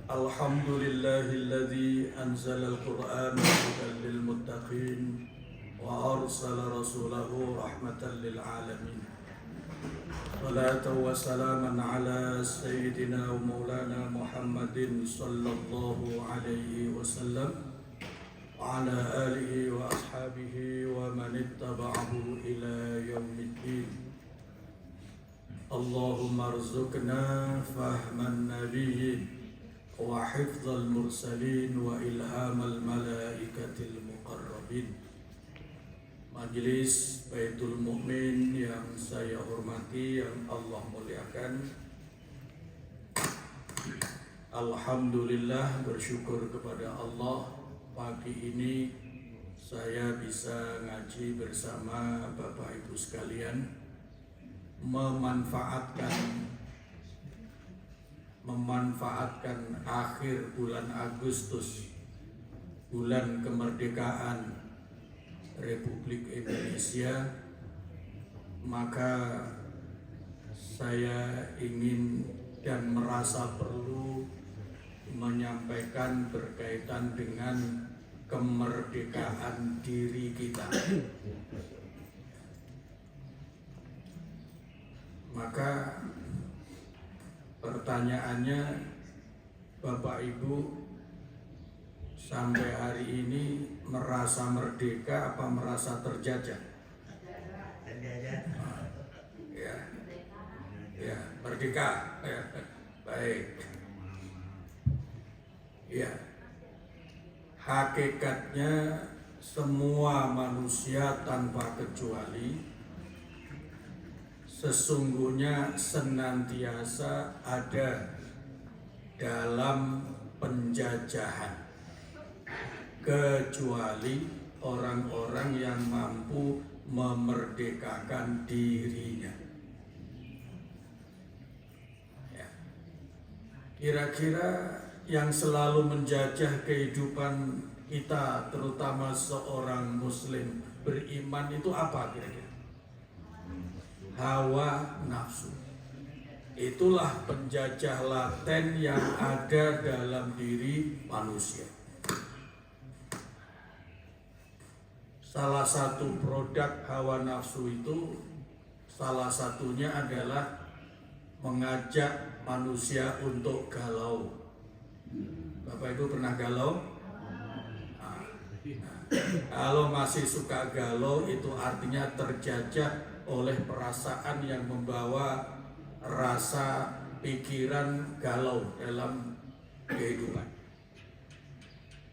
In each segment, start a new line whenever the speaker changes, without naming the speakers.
Alhamdulillahilladzi anzalal Qur'ana hudan lil muttaqin wa arsala rasulahu rahmatan lil alamin. Salatan wa salaman ala sayyidina wa maulana Muhammadin sallallahu alaihi wasallam wa ala alihi wa ashabihi wa man ittaba'ahu ila yaumiddin. Allahumma arzuqna fahman nabiyyin wa hifdzal mursalin wa ilhamal malaikatil muqarrabin. Majelis Baitul Mukmin yang saya hormati, yang Allah muliakan, alhamdulillah, bersyukur kepada Allah, pagi ini saya bisa ngaji bersama Bapak Ibu sekalian, memanfaatkan akhir bulan Agustus, bulan kemerdekaan Republik Indonesia. Maka saya ingin dan merasa perlu menyampaikan berkaitan dengan kemerdekaan diri kita. Maka pertanyaannya, Bapak Ibu sampai hari ini merasa merdeka apa merasa terjajah? Ya, merdeka. Ya, baik. Ya, hakikatnya semua manusia tanpa kecuali sesungguhnya senantiasa ada dalam penjajahan, kecuali orang-orang yang mampu memerdekakan dirinya. Ya. Kira-kira yang selalu menjajah kehidupan kita, terutama seorang muslim beriman, itu apa kira-kira? Hawa nafsu. Itulah penjajah laten yang ada dalam diri manusia. Salah satu produk hawa nafsu itu, salah satunya adalah mengajak manusia untuk galau. Bapak Ibu pernah galau? Kalau masih suka galau, itu artinya terjajah oleh perasaan yang membawa rasa pikiran galau dalam kehidupan.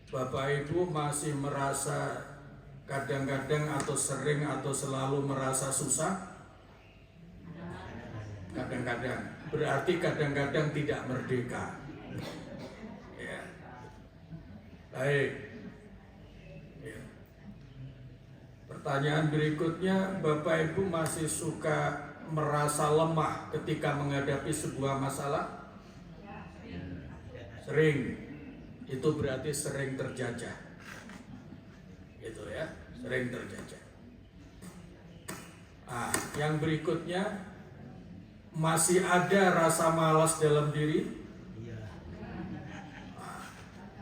Bapak Ibu masih merasa kadang-kadang atau sering atau selalu merasa susah? Kadang-kadang. Berarti kadang-kadang tidak merdeka. Ya. Baik. Ya. Pertanyaan berikutnya, Bapak Ibu masih suka merasa lemah ketika menghadapi sebuah masalah? Sering. Itu berarti sering terjajah. Gitu ya, sering terjajah. Yang berikutnya, masih ada rasa malas dalam diri?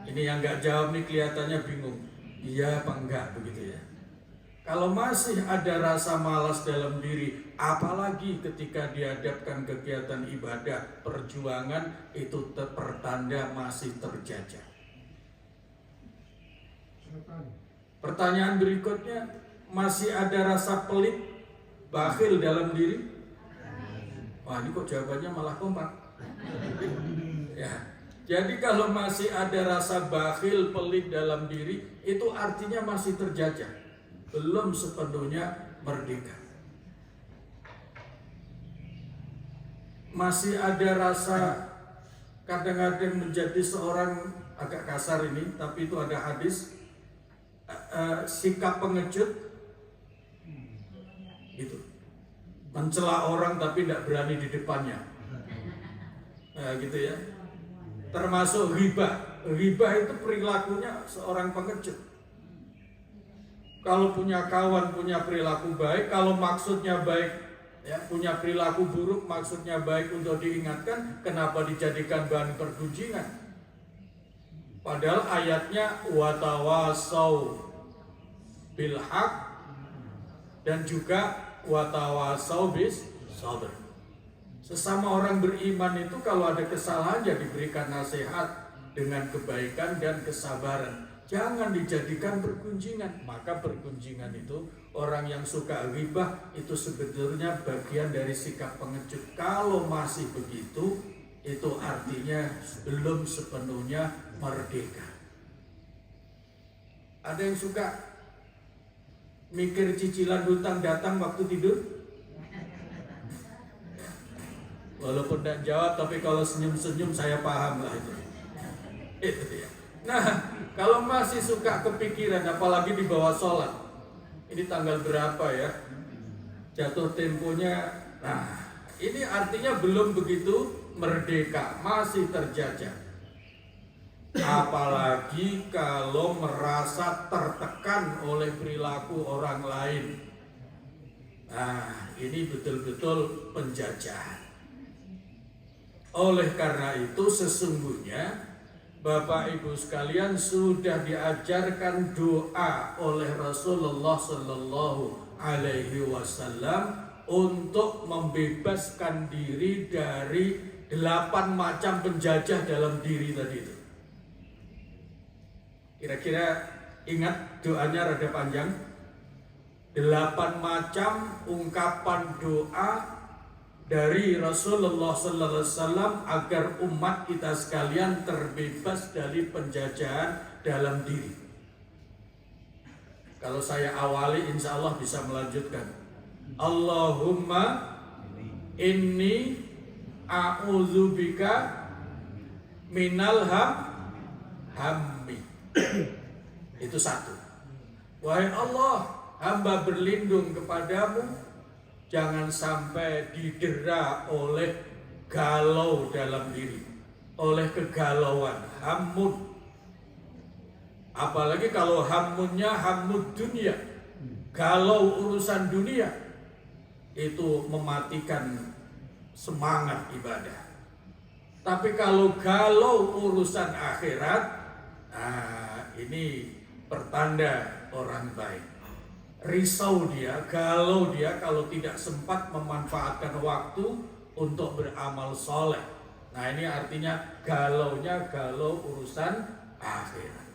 Ini yang nggak jawab nih kelihatannya bingung. Iya apa enggak begitu ya? Kalau masih ada rasa malas dalam diri, apalagi ketika dihadapkan kegiatan ibadah, perjuangan, itu pertanda masih terjajah. Pertanyaan berikutnya, masih ada rasa pelit, bakhil dalam diri? Wah, ini kok jawabannya malah kompak. Ya. Jadi kalau masih ada rasa bakhil, pelit dalam diri, itu artinya masih terjajah, belum sepenuhnya merdeka. Masih ada rasa kadang-kadang menjadi seorang, agak kasar ini, tapi itu ada hadis, sikap pengecut, gitu, mencela orang tapi tidak berani di depannya, gitu ya. Termasuk ghibah. Ghibah itu perilakunya seorang pengecut. Kalau punya kawan punya perilaku baik, kalau maksudnya baik, ya, punya perilaku buruk, maksudnya baik untuk diingatkan, kenapa dijadikan bahan pergunjingan? Padahal ayatnya watawasau bil haq dan juga watawasau bis sabr. Sesama orang beriman itu kalau ada kesalahan ya diberikan nasihat dengan kebaikan dan kesabaran. Jangan dijadikan pergunjingan. Maka pergunjingan itu, orang yang suka ghibah itu sebetulnya bagian dari sikap pengecut. Kalau masih begitu, itu artinya belum sepenuhnya merdeka. Ada yang suka mikir cicilan hutang datang waktu tidur? Walaupun tidak jawab, tapi kalau senyum-senyum saya paham lah itu. Itu ya. Nah, kalau masih suka kepikiran, apalagi di bawah sholat, ini tanggal berapa ya? Jatuh temponya. Nah, ini artinya belum begitu merdeka, masih terjajah. Apalagi kalau merasa tertekan oleh perilaku orang lain. Nah, ini betul-betul penjajahan. Oleh karena itu sesungguhnya Bapak Ibu sekalian sudah diajarkan doa oleh Rasulullah Sallallahu Alaihi Wasallam untuk membebaskan diri dari 8 macam penjajah dalam diri tadi itu. Kira-kira ingat doanya rada panjang. 8 macam ungkapan doa dari Rasulullah Sallallahu Alaihi Wasallam agar umat kita sekalian terbebas dari penjajahan dalam diri. Kalau saya awali, insya Allah bisa melanjutkan. Allahumma inni a'udzubika minal hammi. Itu satu. Wahai Allah, hamba berlindung kepadamu jangan sampai didera oleh galau dalam diri, oleh kegalauan, hammun. Apalagi kalau hammunnya hammud dunia, galau urusan dunia, itu mematikan semangat ibadah. Tapi kalau galau urusan akhirat, nah ini pertanda orang baik. Risau dia, galau dia kalau tidak sempat memanfaatkan waktu untuk beramal soleh. Nah ini artinya galaunya galau urusan akhirat.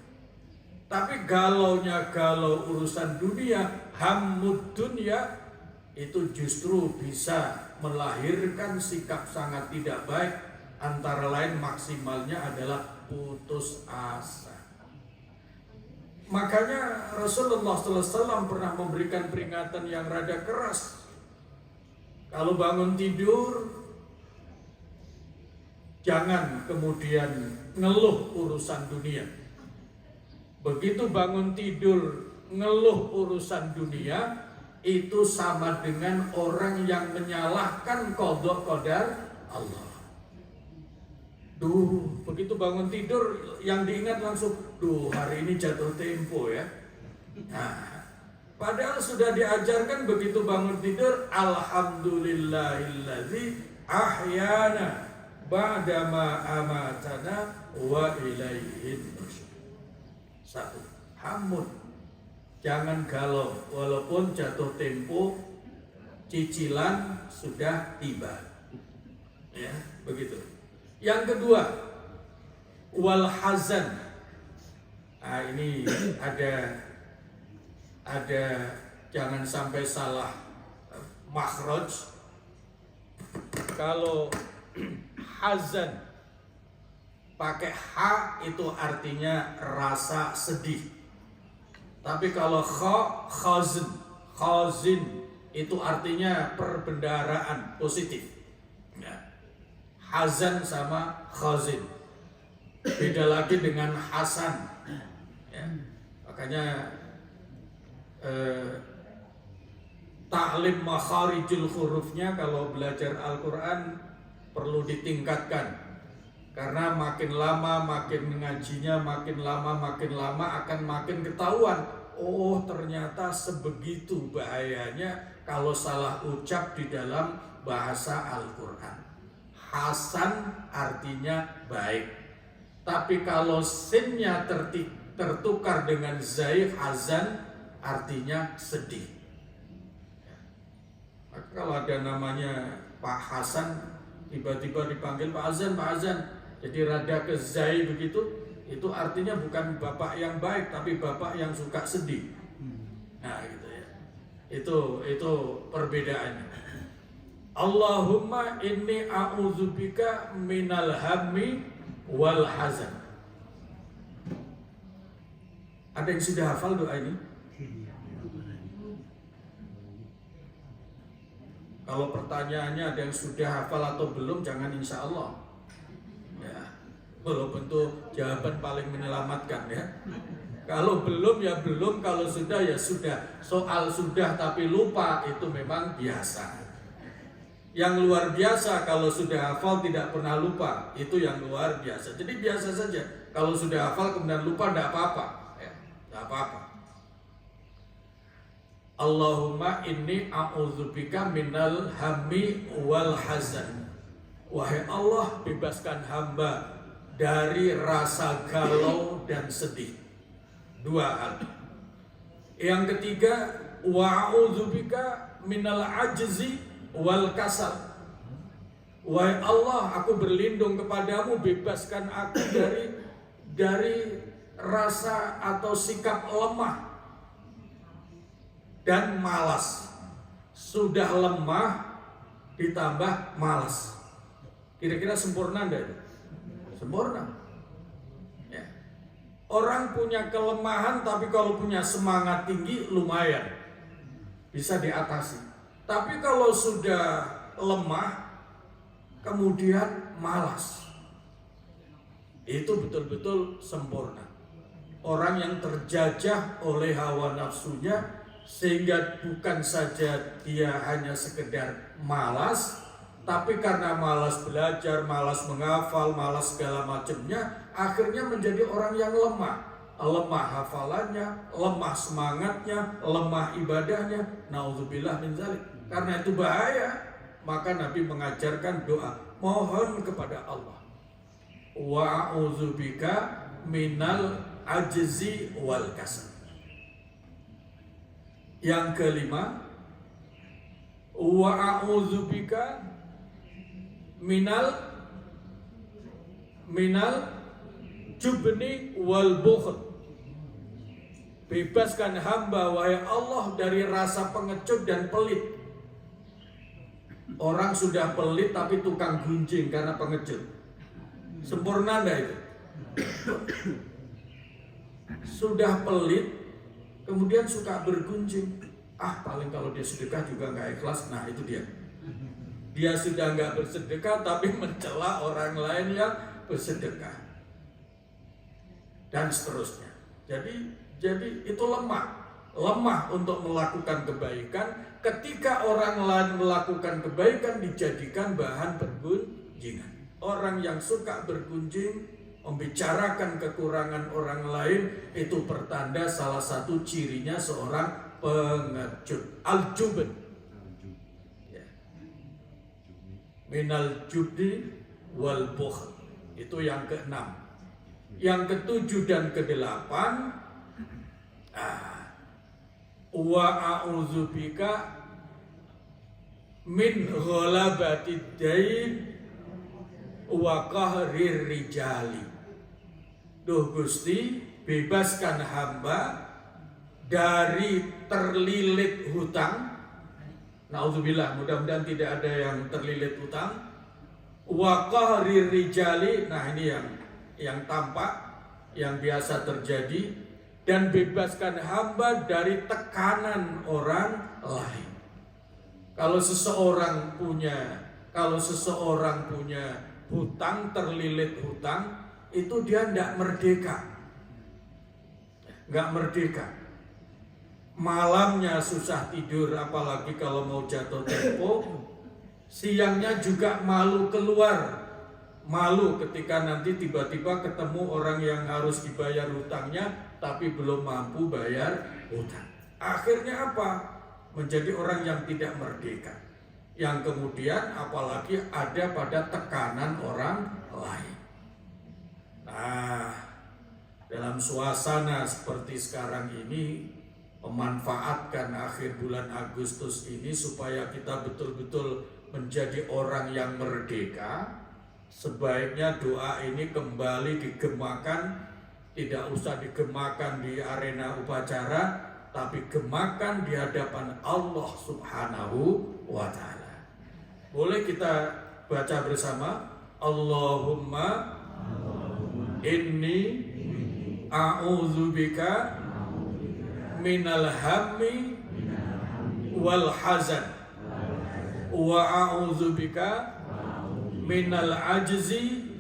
Tapi galaunya galau urusan dunia, hammud dunia, itu justru bisa melahirkan sikap sangat tidak baik. Antara lain maksimalnya adalah putus asa. Makanya Rasulullah SAW pernah memberikan peringatan yang rada keras. Kalau bangun tidur, jangan kemudian ngeluh urusan dunia. Begitu bangun tidur ngeluh urusan dunia, itu sama dengan orang yang menyalahkan qada qadar Allah. Begitu bangun tidur yang diingat langsung, hari ini jatuh tempo ya. Nah, padahal sudah diajarkan begitu bangun tidur, alhamdulillahillazi ahyana ba'dama amatana wa ilaihin nusyur. Satu, hammun. Jangan galau walaupun jatuh tempo, cicilan sudah tiba. Ya, begitu. Yang kedua, wal hazan. Nah, ini ada jangan sampai salah makhraj. Kalau hazan pakai ha itu artinya rasa sedih. Tapi kalau khazin itu artinya perbendaharaan positif. Hazan sama khazin beda lagi dengan hasan ya. Makanya taklim makharijul hurufnya kalau belajar Al-Quran perlu ditingkatkan, karena makin lama makin mengajinya, makin lama akan makin ketahuan, oh ternyata sebegitu bahayanya kalau salah ucap di dalam bahasa Al-Quran. Hasan artinya baik, Tapi kalau sinnya tertukar dengan zai, hazan, artinya sedih. Maka kalau ada namanya Pak Hasan, tiba-tiba dipanggil Pak Azan, Pak Azan, jadi rada ke zai begitu, itu artinya bukan bapak yang baik, tapi bapak yang suka sedih. Nah gitu ya. Itu perbedaannya. Allahumma inni a'udzubika minal hammi wal hazan. Ada yang sudah hafal doa ini? Kalau pertanyaannya ada yang sudah hafal atau belum, jangan insya Allah. Ya, belum tentu jawaban paling menyelamatkan ya. Kalau belum ya belum, kalau sudah ya sudah. Soal sudah tapi lupa itu memang biasa. Yang luar biasa kalau sudah hafal tidak pernah lupa, itu yang luar biasa. Jadi biasa saja. Kalau sudah hafal kemudian lupa tidak apa-apa, ya, tidak apa-apa. Allahumma inni a'udzubika minal hammi wal hazan. Wahai Allah, bebaskan hamba dari rasa galau dan sedih. Dua hal. Yang ketiga, wa'udzubika minal ajzi wal kasal. Wahai Allah, aku berlindung kepadamu, bebaskan aku dari rasa atau sikap lemah dan malas. Sudah lemah ditambah malas. Kira-kira sempurna enggak itu? Sempurna. Ya. Orang punya kelemahan, tapi kalau punya semangat tinggi lumayan bisa diatasi. Tapi kalau sudah lemah kemudian malas, itu betul-betul sempurna. Orang yang terjajah oleh hawa nafsunya, sehingga bukan saja dia hanya sekedar malas, tapi karena malas belajar, malas menghafal, malas segala macamnya, akhirnya menjadi orang yang lemah. Lemah hafalannya, lemah semangatnya, lemah ibadahnya. Nauzubillah min dzalik. Karena itu bahaya, maka Nabi mengajarkan doa, mohon kepada Allah. Wa'udzubika minal ajzi wal kasal. Yang kelima, wa'udzubika minal jubni wal bukhl. Bebaskan hamba wahai Allah dari rasa pengecut dan pelit. Orang sudah pelit tapi tukang gunjing karena pengecut. Sempurna enggak itu? Sudah pelit kemudian suka bergunjing. Paling kalau dia sedekah juga nggak ikhlas. Nah itu dia. Dia sudah nggak bersedekah tapi mencela orang lain yang bersedekah. Dan seterusnya. Jadi itu lemah untuk melakukan kebaikan. Ketika orang lain melakukan kebaikan dijadikan bahan pergunjingan. Orang yang suka bergunjing, membicarakan kekurangan orang lain, itu pertanda salah satu cirinya seorang pengecut. Al-jubn. Ya. Minal jubni wal bukhl. Itu yang keenam. Yang ketujuh dan kedelapan, wa a'udzubika min ghalabatid dain wa qahrir rijali. Duh Gusti, bebaskan hamba dari terlilit hutang. Nauzubillah, mudah-mudahan tidak ada yang terlilit hutang. Wa qahrir rijali, nah ini yang tampak, yang biasa terjadi. Dan bebaskan hamba dari tekanan orang lain. Kalau seseorang punya hutang, terlilit hutang, itu dia tidak merdeka. Nggak merdeka. Malamnya susah tidur, apalagi kalau mau jatuh tempo. Siangnya juga malu keluar. Malu ketika nanti tiba-tiba ketemu orang yang harus dibayar hutangnya, tapi belum mampu bayar hutang. Akhirnya apa? Menjadi orang yang tidak merdeka. Yang kemudian apalagi ada pada tekanan orang lain. Nah, dalam suasana seperti sekarang ini, memanfaatkan akhir bulan Agustus ini supaya kita betul-betul menjadi orang yang merdeka, sebaiknya doa ini kembali digemakan, tidak usah digemakan di arena upacara, tapi gemakan di hadapan Allah Subhanahu wa Ta'ala. Boleh kita baca bersama? Allahumma inni a'udzubika minal hammi wal hazan wa a'udzubika minal ajzi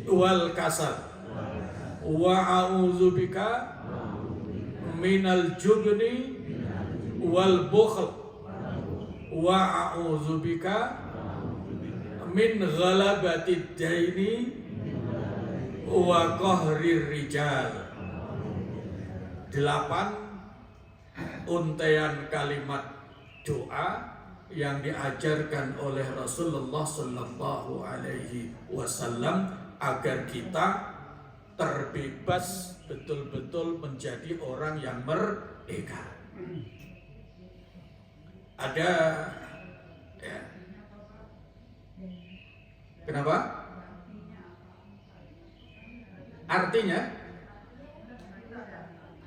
wal kasal wa a'udzubika minal jubni wal bukhl wa a'udzubika min ghalabatid daini wa qahrir rijal. 8 untaian kalimat doa yang diajarkan oleh Rasulullah Sallallahu Alaihi Wasallam agar kita terbebas betul-betul menjadi orang yang merdeka. Ada ya. Kenapa? Artinya,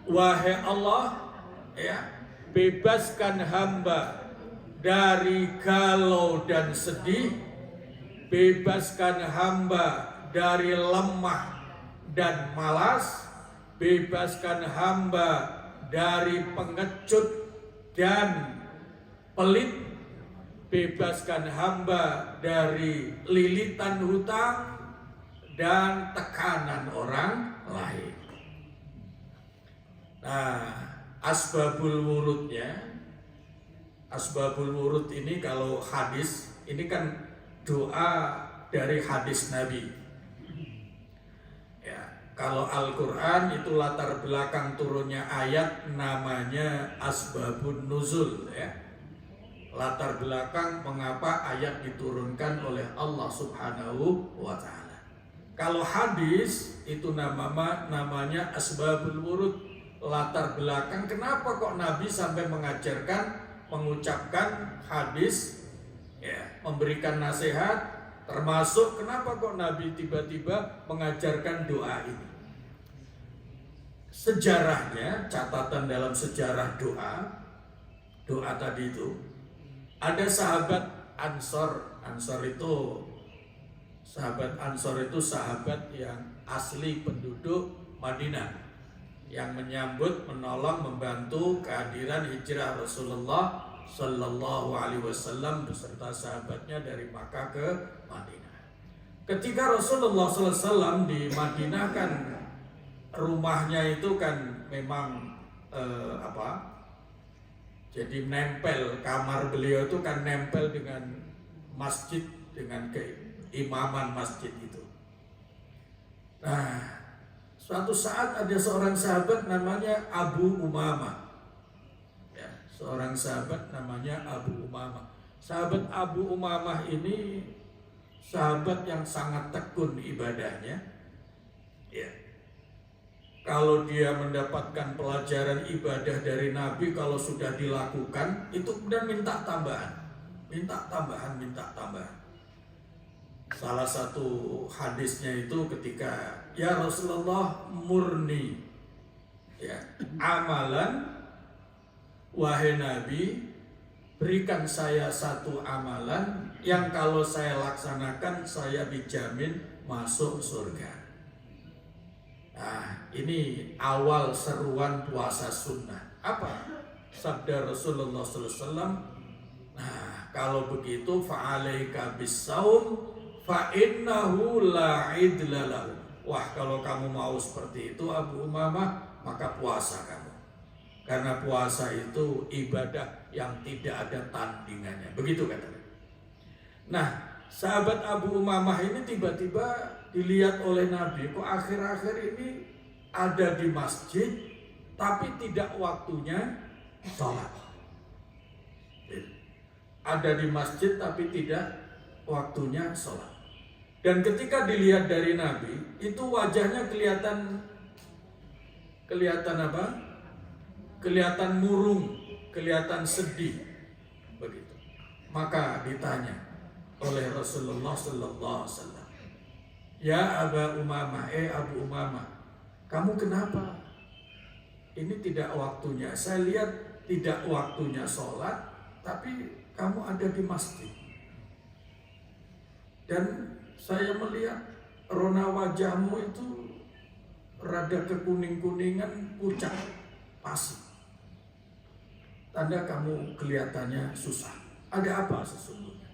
wahai Allah, ya, bebaskan hamba dari galau dan sedih, bebaskan hamba dari lemah dan malas, bebaskan hamba dari pengecut dan pelit, bebaskan hamba dari lilitan hutang dan tekanan orang lain. Nah, asbabul wurud ini kalau hadis, ini kan doa dari hadis Nabi. Ya, kalau Al-Quran itu latar belakang turunnya ayat namanya asbabun nuzul, ya. Latar belakang mengapa ayat diturunkan oleh Allah Subhanahu wa Ta'ala. Kalau hadis itu namanya asbabul wurud, latar belakang kenapa kok Nabi sampai mengucapkan hadis, ya, memberikan nasihat, termasuk kenapa kok Nabi tiba-tiba mengajarkan doa ini. Sejarahnya, catatan dalam sejarah doa tadi itu, ada sahabat Ansor. Sahabat Ansor itu sahabat yang asli penduduk Madinah, yang menyambut, menolong, membantu kehadiran hijrah Rasulullah Sallallahu Alaihi Wasallam beserta sahabatnya dari Makkah ke Madinah. Ketika Rasulullah Sallallahu Alaihi Wasallam di Madinah kan rumahnya itu kan memang jadi nempel, kamar beliau itu kan nempel dengan masjid, dengan keimaman masjid itu. Nah, suatu saat ada seorang sahabat namanya Abu Umamah. Ya, seorang sahabat namanya Abu Umamah. Sahabat Abu Umamah ini sahabat yang sangat tekun ibadahnya. Ya. Kalau dia mendapatkan pelajaran ibadah dari Nabi, kalau sudah dilakukan, itu kemudian minta tambahan. Salah satu hadisnya itu ketika, ya Rasulullah murni, ya, amalan, wahai Nabi, berikan saya satu amalan yang kalau saya laksanakan, saya dijamin masuk surga. Nah, ini awal seruan puasa sunnah. Apa? Sabda Rasulullah SAW. Nah, kalau begitu fa'alaika bis-shaum fa'innahu la'idla lahu. Wah, kalau kamu mau seperti itu Abu Umamah, maka puasa kamu. Karena puasa itu ibadah yang tidak ada tandingannya. Begitu katanya. Nah, sahabat Abu Umamah ini tiba-tiba dilihat oleh Nabi, kok akhir-akhir ini ada di masjid tapi tidak waktunya sholat. Ada di masjid tapi tidak waktunya sholat. Dan ketika dilihat dari Nabi, itu wajahnya kelihatan apa? Kelihatan murung, kelihatan sedih. Begitu. Maka ditanya oleh Rasulullah sallallahu alaihi wasallam, "Ya Aba Umamah, Abu Umamah, kamu kenapa? Ini tidak waktunya. Saya lihat tidak waktunya sholat, tapi kamu ada di masjid. Dan saya melihat rona wajahmu itu rada kekuning-kuningan, pucat, pasif. Tanda kamu kelihatannya susah. Ada apa sesungguhnya?"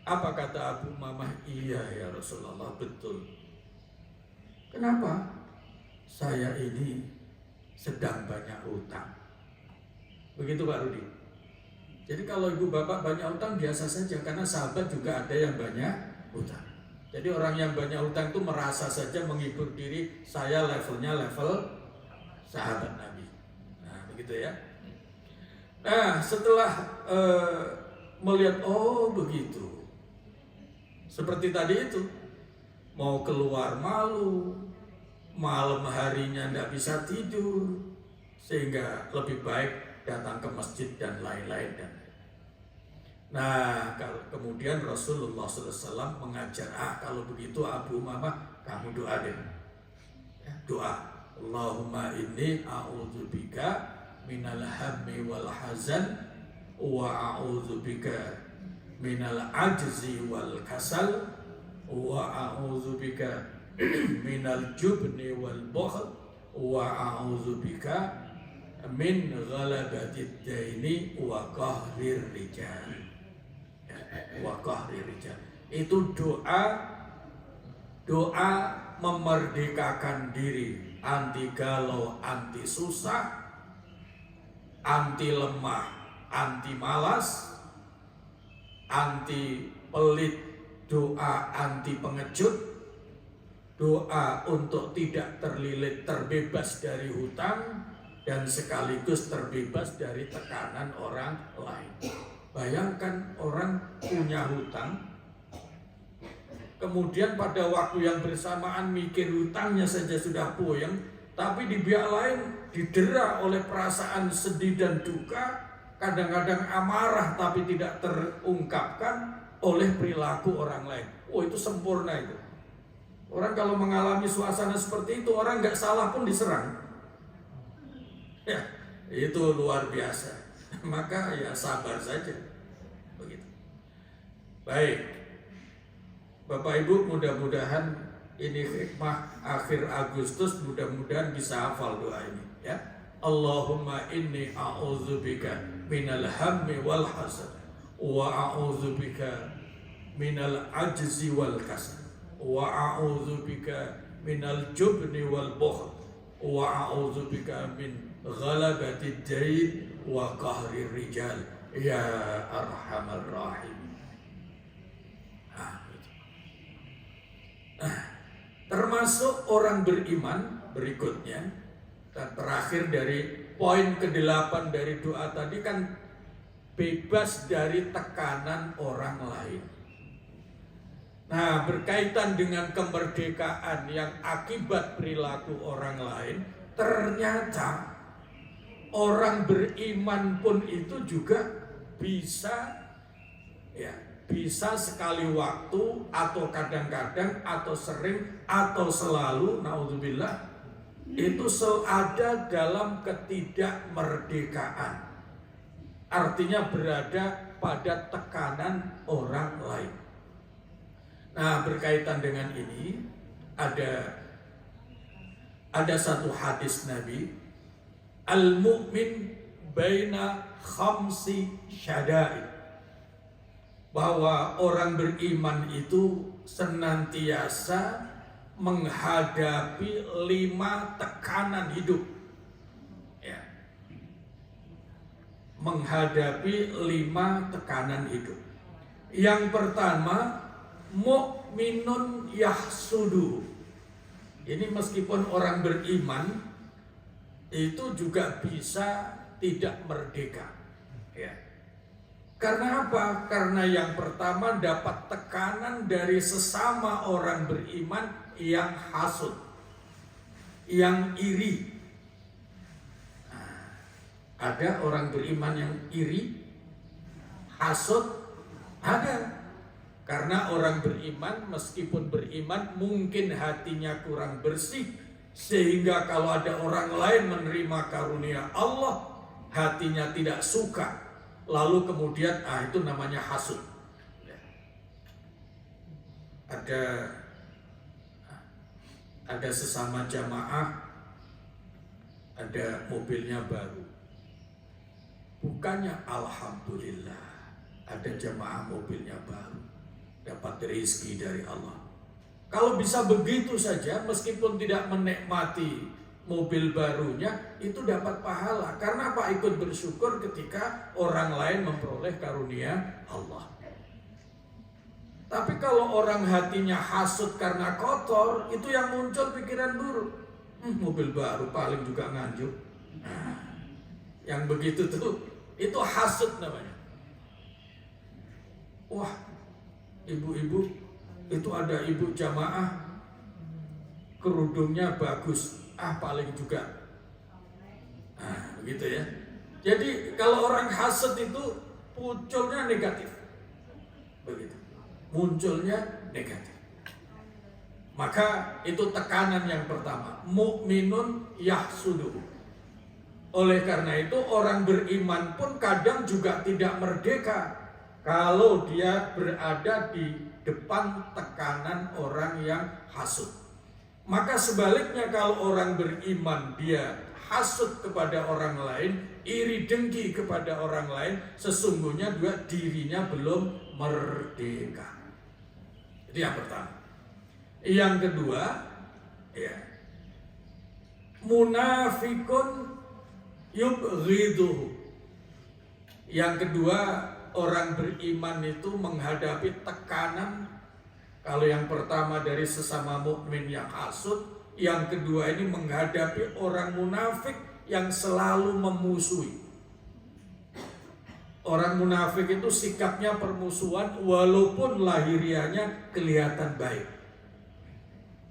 Apa kata Abu Umamah? "Iya ya Rasulullah, betul. Kenapa? Saya ini sedang banyak utang." Begitu Pak Rudi. Jadi kalau ibu bapak banyak utang biasa saja, karena sahabat juga ada yang banyak utang. Jadi orang yang banyak utang itu merasa saja menghibur diri, saya levelnya level sahabat Nabi. Nah begitu ya. Nah setelah melihat, oh begitu, seperti tadi itu, mau keluar malu, malam harinya tidak bisa tidur, sehingga lebih baik datang ke masjid dan lain-lain. Nah kemudian Rasulullah SAW mengajar, kalau begitu Abu Umamah, kamu doa deh ya, doa, Allahumma inni a'udzubika minal hammi wal hazan wa a'udzubika minal ajzi wal kasal wa a'udzubika minal jubni wal bukhl wa a'udzubika min ghalabatid daini wa qahrir rijal. Wa qahrir rijal. Itu doa memerdekakan diri, anti galau, anti susah, anti lemah, anti malas, anti pelit, doa anti pengecut, doa untuk tidak terlilit, terbebas dari hutang, dan sekaligus terbebas dari tekanan orang lain. Bayangkan orang punya hutang, kemudian pada waktu yang bersamaan mikir hutangnya saja sudah puyeng, tapi di pihak lain didera oleh perasaan sedih dan duka, kadang-kadang amarah tapi tidak terungkapkan oleh perilaku orang lain. Oh itu sempurna itu. Orang kalau mengalami suasana seperti itu, orang nggak salah pun diserang. Ya, itu luar biasa. Maka ya sabar saja. Begitu. Baik. Bapak Ibu, mudah-mudahan ini hikmah akhir Agustus, mudah-mudahan bisa hafal doa ini ya. Allahumma inni a'udzubika minal hammi wal hasad wa a'udzubika minal ajzi wal kasal wa a'udzubika minal jubni wal bukhl wa a'udzubika min ghalabatid dain wa qahrir rijal ya arhamar rahim. Termasuk orang beriman berikutnya, dan terakhir dari poin ke-8 dari doa tadi kan bebas dari tekanan orang lain. Nah, berkaitan dengan kemerdekaan yang akibat perilaku orang lain, ternyata orang beriman pun itu juga bisa sekali waktu atau kadang-kadang atau sering atau selalu, naudzubillah, itu ada dalam ketidakmerdekaan. Artinya berada pada tekanan orang lain. Nah, berkaitan dengan ini ada satu hadis Nabi, al-mu'min baina khamsi syada'id, bahwa orang beriman itu senantiasa menghadapi 5 tekanan hidup. Ya. Menghadapi 5 tekanan hidup. Yang pertama, mu'minun yahsudu. Ini meskipun orang beriman itu juga bisa tidak merdeka. Ya. Karena apa? Karena yang pertama dapat tekanan dari sesama orang beriman yang hasud, yang iri. Nah, ada orang beriman yang iri, hasud, ada. Karena orang beriman meskipun beriman mungkin hatinya kurang bersih, sehingga kalau ada orang lain menerima karunia Allah, hatinya tidak suka. Lalu kemudian itu namanya hasud. Ada sesama jamaah, ada mobilnya baru. Bukannya alhamdulillah ada jamaah mobilnya baru, dapat rezeki dari Allah. Kalau bisa begitu saja, meskipun tidak menikmati mobil barunya, itu dapat pahala. Karena apa? Ikut bersyukur ketika orang lain memperoleh karunia Allah. Tapi kalau orang hatinya hasud karena kotor, itu yang muncul pikiran buruk. Mobil baru paling juga nganjuk. Nah, yang begitu tuh, itu hasud namanya. Wah, ibu-ibu, itu ada ibu jamaah, kerudungnya bagus. Paling juga. Nah, begitu ya. Jadi kalau orang hasad itu munculnya negatif. Begitu. Munculnya negatif. Maka itu tekanan yang pertama. Mukminun yahsudu. Oleh karena itu orang beriman pun kadang juga tidak merdeka kalau dia berada di depan tekanan orang yang hasud. Maka sebaliknya kalau orang beriman dia hasud kepada orang lain, iri dengki kepada orang lain, sesungguhnya juga dirinya belum merdeka. Itu yang pertama. Yang kedua, ya, munafikun yubghiduhu. Yang kedua, orang beriman itu menghadapi tekanan. Kalau yang pertama dari sesama mukmin yang hasud, yang kedua ini menghadapi orang munafik yang selalu memusuhi. Orang munafik itu sikapnya permusuhan walaupun lahiriahnya kelihatan baik.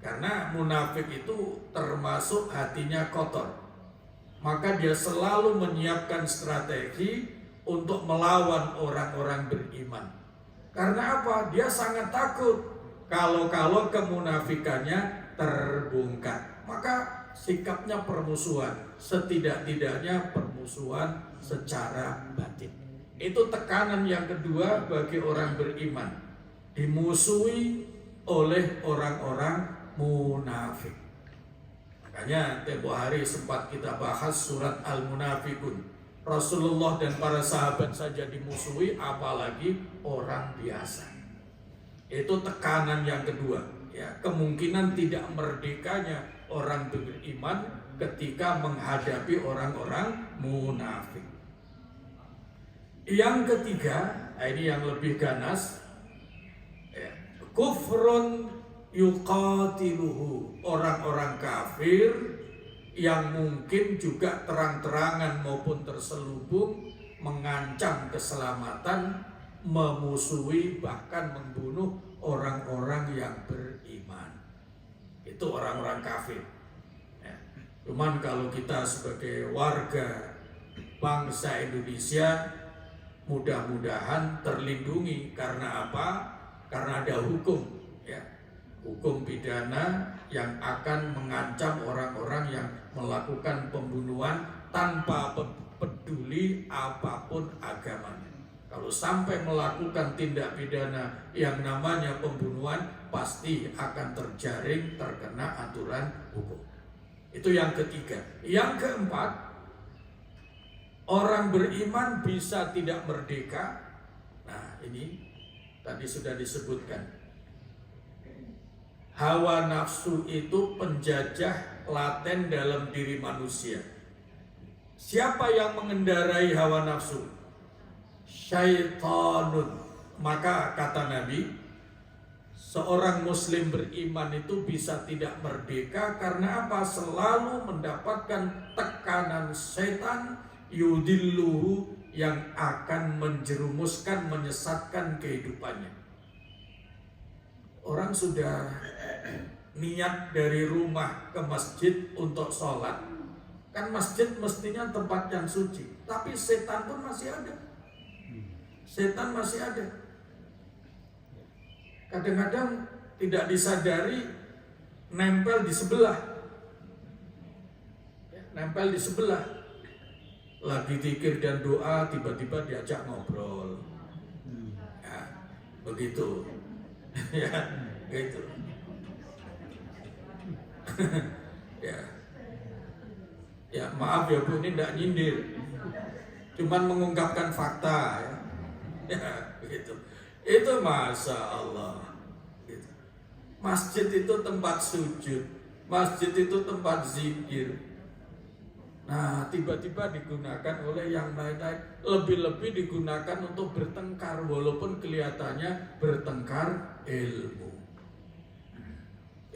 Karena munafik itu termasuk hatinya kotor. Maka dia selalu menyiapkan strategi untuk melawan orang-orang beriman. Karena apa? Dia sangat takut kalau kemunafikannya terbongkar. Maka sikapnya permusuhan, setidak-tidaknya permusuhan secara batin. Itu tekanan yang kedua bagi orang beriman, dimusuhi oleh orang-orang munafik. Makanya tempo hari sempat kita bahas surat Al-Munafikun. Rasulullah dan para sahabat saja dimusuhi, apalagi orang biasa. Itu tekanan yang kedua, ya, kemungkinan tidak merdekanya orang beriman ketika menghadapi orang-orang munafik. Yang ketiga, ini yang lebih ganas, ya, kufrun yuqatiluhu, orang-orang kafir yang mungkin juga terang-terangan maupun terselubung mengancam keselamatan, memusuhi bahkan membunuh orang-orang yang beriman. Itu orang-orang kafir. Ya. Cuman kalau kita sebagai warga bangsa Indonesia mudah-mudahan terlindungi. Karena apa? Karena ada hukum, ya, hukum pidana yang akan mengancam orang-orang yang melakukan pembunuhan tanpa peduli apapun agamanya. Kalau sampai melakukan tindak pidana yang namanya pembunuhan, pasti akan terjaring terkena aturan hukum. Itu yang ketiga. Yang keempat, orang beriman bisa tidak merdeka. Nah, ini tadi sudah disebutkan. Hawa nafsu itu penjajah laten dalam diri manusia. Siapa yang mengendarai hawa nafsu? Syaitanun. Maka kata Nabi, seorang muslim beriman itu bisa tidak merdeka karena apa? Selalu mendapatkan tekanan setan, yudilluhu yang akan menjerumuskan, menyesatkan kehidupannya. Orang sudah niat dari rumah ke masjid untuk sholat. Kan masjid mestinya tempat yang suci, tapi setan pun masih ada. Setan masih ada. Kadang-kadang tidak disadari nempel di sebelah. Nempel di sebelah. Lagi zikir dan doa, tiba-tiba diajak ngobrol. Ya, begitu. Ya, gitu. Ya. Ya, maaf ya Bu, ini tidak nyindir. Cuman mengungkapkan fakta ya. Ya, begitu. Itu Masya Allah. Gitu. Masjid itu tempat sujud. Masjid itu tempat zikir. Nah, tiba-tiba digunakan oleh yang lain-lain. Lebih-lebih digunakan untuk bertengkar, walaupun kelihatannya bertengkar ilmu.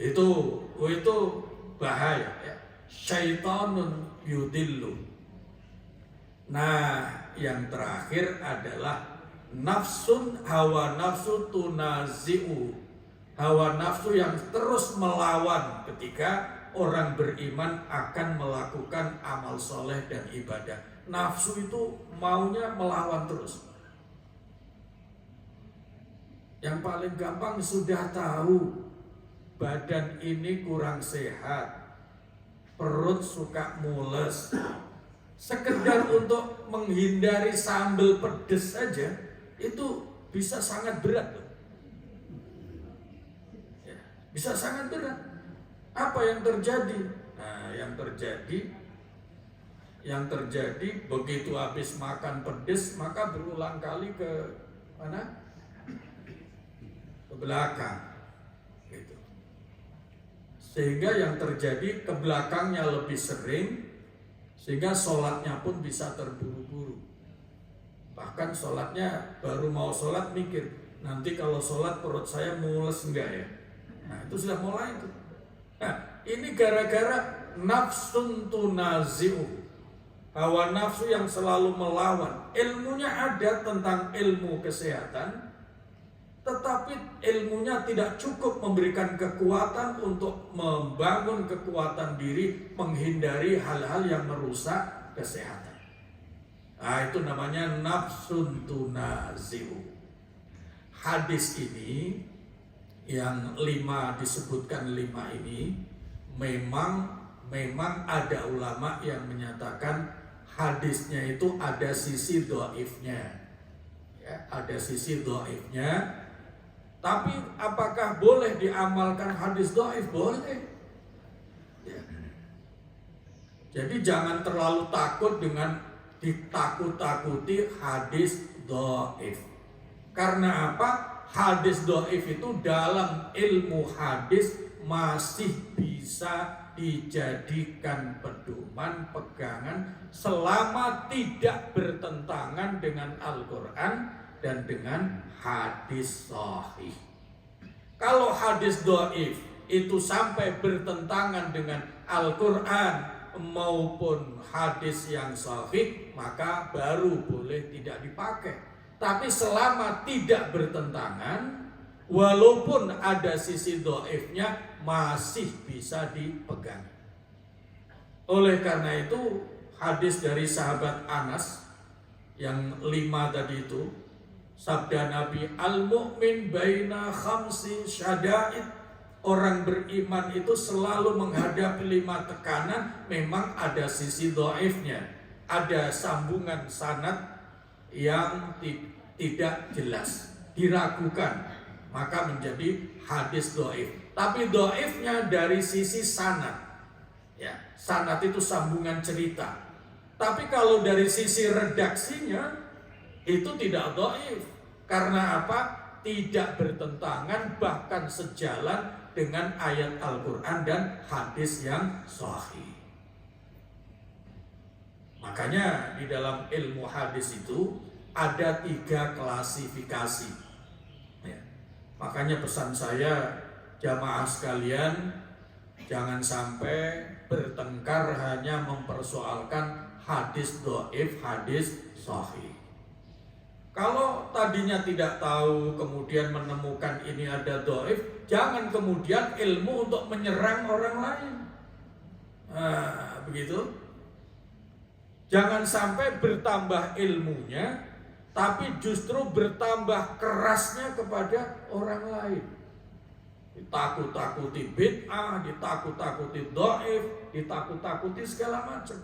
Itu bahaya ya. Syaitanun yudillu. Nah, yang terakhir adalah nafsun, hawa nafsu tunazi'u. Hawa nafsu yang terus melawan ketika orang beriman akan melakukan amal soleh dan ibadah. Nafsu itu maunya melawan terus. Yang paling gampang sudah tahu badan ini kurang sehat, perut suka mules, sekedar untuk menghindari sambal pedes saja itu bisa sangat berat loh. Ya, bisa sangat berat. Apa yang terjadi? Nah, yang terjadi begitu habis makan pedes maka berulang kali ke mana? Ke belakang. Gitu. Sehingga yang terjadi ke belakangnya lebih sering, sehingga sholatnya pun bisa terburu-buru. Bahkan sholatnya baru mau sholat mikir, nanti kalau sholat perut saya mules enggak ya? Nah, itu sudah mulai itu. Nah, ini gara-gara nafsun tunazi'u. Hawa nafsu yang selalu melawan. Ilmunya ada tentang ilmu kesehatan, tetapi ilmunya tidak cukup memberikan kekuatan untuk membangun kekuatan diri, menghindari hal-hal yang merusak kesehatan. Nah, itu namanya nafsun tunazi'u. Hadis ini yang 5 disebutkan 5 ini memang ada ulama yang menyatakan hadisnya itu ada sisi dhaifnya. Ya, ada sisi dhaifnya. Tapi apakah boleh diamalkan hadis dhaif? Boleh. Ya. Jadi jangan terlalu takut dengan ditakut-takuti hadis dhaif. Karena apa? Hadis dhaif itu dalam ilmu hadis masih bisa dijadikan pedoman, pegangan selama tidak bertentangan dengan Al-Quran dan dengan hadis sahih. Kalau hadis dhaif itu sampai bertentangan dengan Al-Quran maupun hadis yang sahih, maka baru boleh tidak dipakai. Tapi selama tidak bertentangan, walaupun ada sisi dhaifnya, masih bisa dipegang. Oleh karena itu, hadis dari sahabat Anas yang 5 tadi itu, sabda Nabi, al-mu'min baina khamsi syada'id. Orang beriman itu selalu menghadapi 5 tekanan. Memang ada sisi dhaifnya, ada sambungan sanad yang tidak jelas, diragukan, maka menjadi hadis dhaif. Tapi dhaifnya dari sisi sanad. Ya, sanad itu sambungan cerita. Tapi kalau dari sisi redaksinya itu tidak dhaif. Karena apa? Tidak bertentangan, bahkan sejalan dengan ayat Al-Quran dan hadis yang sahih. Makanya di dalam ilmu hadis itu ada 3 klasifikasi. Ya. Makanya pesan saya, jamaah sekalian, jangan sampai bertengkar hanya mempersoalkan hadis dhaif, hadis sahih. Kalau tadinya tidak tahu kemudian menemukan ini ada dhaif, jangan kemudian ilmu untuk menyerang orang lain. Nah, begitu. Jangan sampai bertambah ilmunya, tapi justru bertambah kerasnya kepada orang lain. Ditakut-takuti bid'ah, ditakut-takuti dhaif, ditakut-takuti segala macam.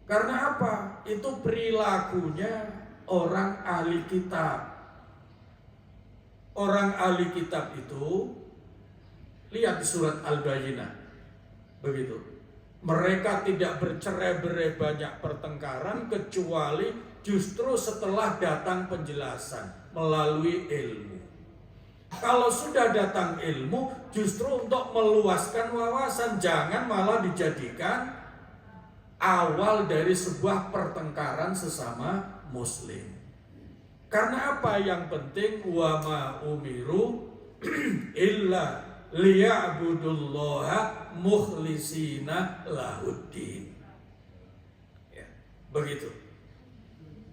Karena apa? Itu perilakunya orang ahli kitab. Orang ahli kitab itu, lihat di surat Al-Bayyinah. Begitu. Mereka tidak bercerai-berai banyak pertengkaran kecuali justru setelah datang penjelasan melalui ilmu. Kalau sudah datang ilmu, justru untuk meluaskan wawasan, jangan malah dijadikan awal dari sebuah pertengkaran sesama muslim. Karena apa yang penting? Wa ma umiru illa liya'budullaha mukhlisina lahuddin. Ya, begitu.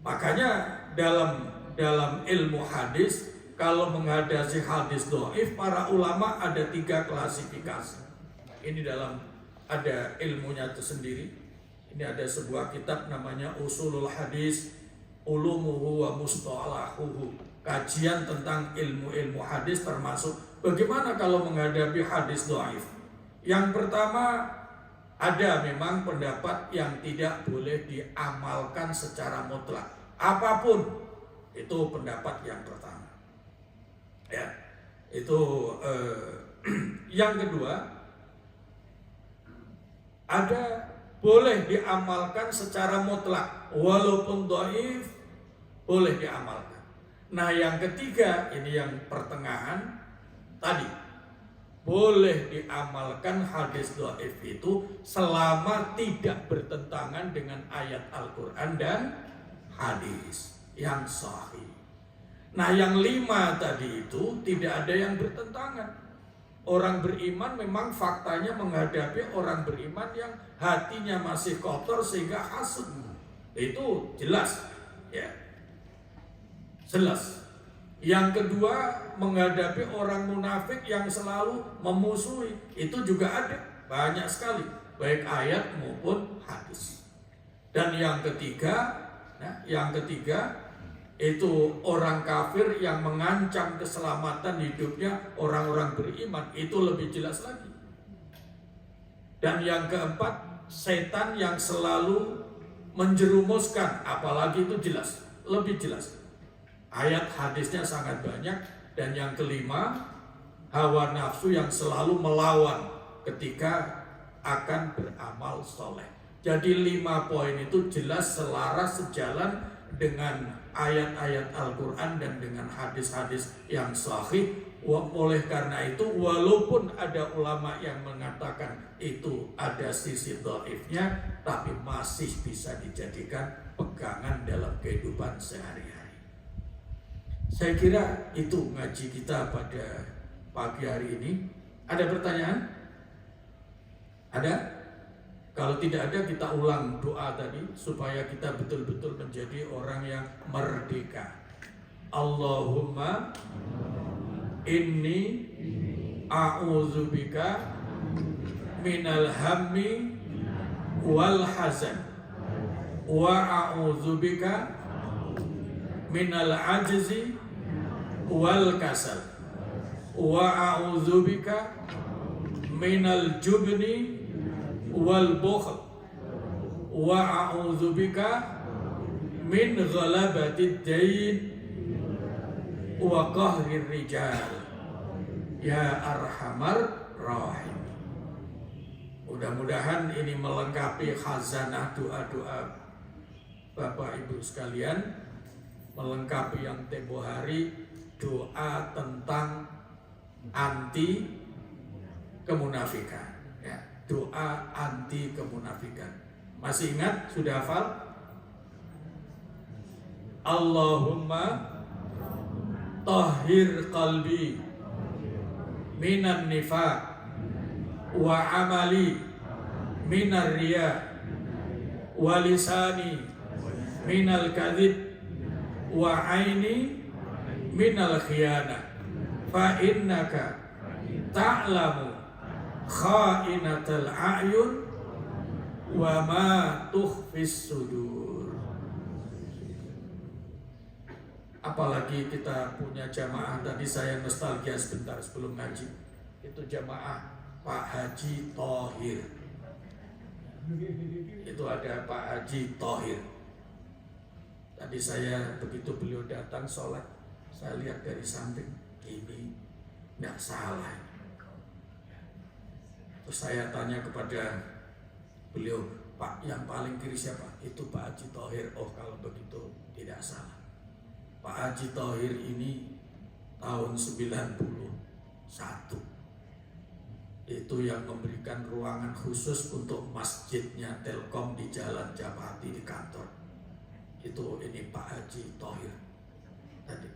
Makanya dalam ilmu hadis, kalau menghadapi hadis dhaif, para ulama ada 3 klasifikasi. Ini ada ilmunya tersendiri. Ini ada sebuah kitab namanya Usulul Hadis, Ulumuhu wa Mustalahuhu. Kajian tentang ilmu-ilmu hadis, termasuk bagaimana kalau menghadapi hadis dhaif. Yang pertama, ada memang pendapat yang tidak boleh diamalkan secara mutlak. Apapun, itu pendapat yang pertama. Ya, itu yang kedua, ada boleh diamalkan secara mutlak, walaupun dhaif boleh diamalkan. Nah, yang ketiga, ini yang pertengahan tadi, boleh diamalkan hadis dhaif itu selama tidak bertentangan dengan ayat Al-Quran dan hadis yang sahih. Nah, yang 5 tadi itu tidak ada yang bertentangan. Orang beriman memang faktanya menghadapi orang beriman yang hatinya masih kotor sehingga hasud. Itu jelas, ya. Jelas. Yang kedua, menghadapi orang munafik yang selalu memusuhi, itu juga ada, banyak sekali, baik ayat maupun hadis. Dan yang ketiga, itu orang kafir yang mengancam keselamatan hidupnya orang-orang beriman, itu lebih jelas lagi. Dan yang keempat, setan yang selalu menjerumuskan, apalagi itu jelas, lebih jelas. Ayat hadisnya sangat banyak. Dan yang kelima, hawa nafsu yang selalu melawan ketika akan beramal soleh. Jadi 5 poin itu jelas selaras, sejalan dengan ayat-ayat Al-Quran dan dengan hadis-hadis yang sahih. Oleh karena itu, walaupun ada ulama yang mengatakan itu ada sisi dhaifnya, tapi masih bisa dijadikan pegangan dalam kehidupan sehari-hari. Saya kira itu ngaji kita pada pagi hari ini. Ada pertanyaan? Ada? Kalau tidak ada, kita ulang doa tadi supaya kita betul-betul menjadi orang yang merdeka. Allahumma inni a'udzubika minal hammi wal hazan wa a'udzubika minal ajzi wal kasal wa a'udzubika minal jubni wal bukhl wa a'udzubika min ghalabatid dain wa qahrir rijal ya arhamar rahim. Mudah-mudahan ini melengkapi khazanah doa-doa Bapak Ibu sekalian, melengkapi yang tempo hari doa tentang anti kemunafikan. Doa anti kemunafikan. Masih ingat? Sudah hafal? Allahumma tahhir qalbi minan nifaq wa amali minar riya wa lisani minal kadhib wa aini minal khiyana fa innaka ta'lamu kha'inatal a'yun wa ma tukhfis sudur. Apalagi kita punya jamaah, tadi saya nostalgia sebentar sebelum ngaji. Itu jamaah Pak Haji Thohir. Itu ada Pak Haji Thohir. Tadi saya begitu beliau datang sholat, saya lihat dari samping, ini nggak salah. Terus saya tanya kepada beliau, Pak, yang paling kiri siapa? Itu Pak Haji Thohir. Oh, kalau begitu tidak salah. Pak Haji Thohir ini tahun 91. Itu yang memberikan ruangan khusus untuk masjidnya Telkom di Jalan Japati di kantor. Itu ini Pak Haji Thohir. Tadi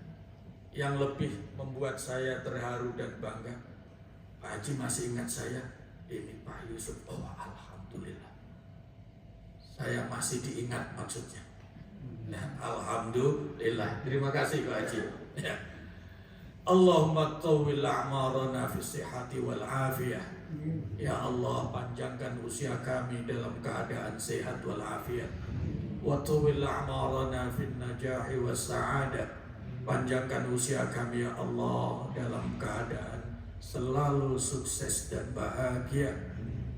yang lebih membuat saya terharu dan bangga, Pak Haji masih ingat saya. Ini Pak Yusuf. Oh, alhamdulillah, saya masih diingat maksudnya. Nah, alhamdulillah. Terima kasih Pak Haji. Ya. Allahumma tawwil a'marana fi sihhati wal afiyah. Ya Allah, panjangkan usia kami dalam keadaan sehat wal afiyah. Wa tawwil a'marana fi najahi was sa'adah. Panjangkan usia kami ya Allah dalam keadaan selalu sukses dan bahagia.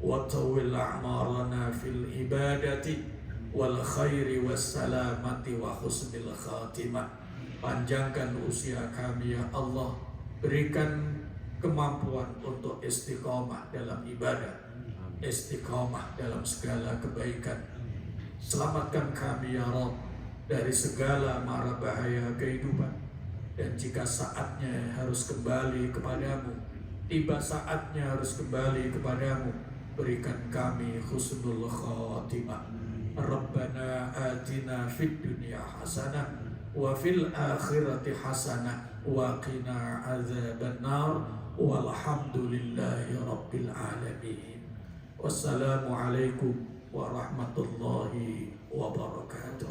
Wa tawwil a'marana fil ibadati wal khairi was salamati wa husnil khatimah. Panjangkan usia kami ya Allah, berikan kemampuan untuk istiqomah dalam ibadah, istiqomah dalam segala kebaikan. Selamatkan kami ya Rabb dari segala mara bahaya kehidupan. Dan jika saatnya harus kembali kepadamu, tiba saatnya harus kembali kepadamu, berikan kami husnul khatimah. Rabbana atina fid dunya hasanah wa fil akhirati hasanah wa qina adzabannar walhamdulillahi rabbil alamin. Wassalamualaikum warahmatullahi wabarakatuh.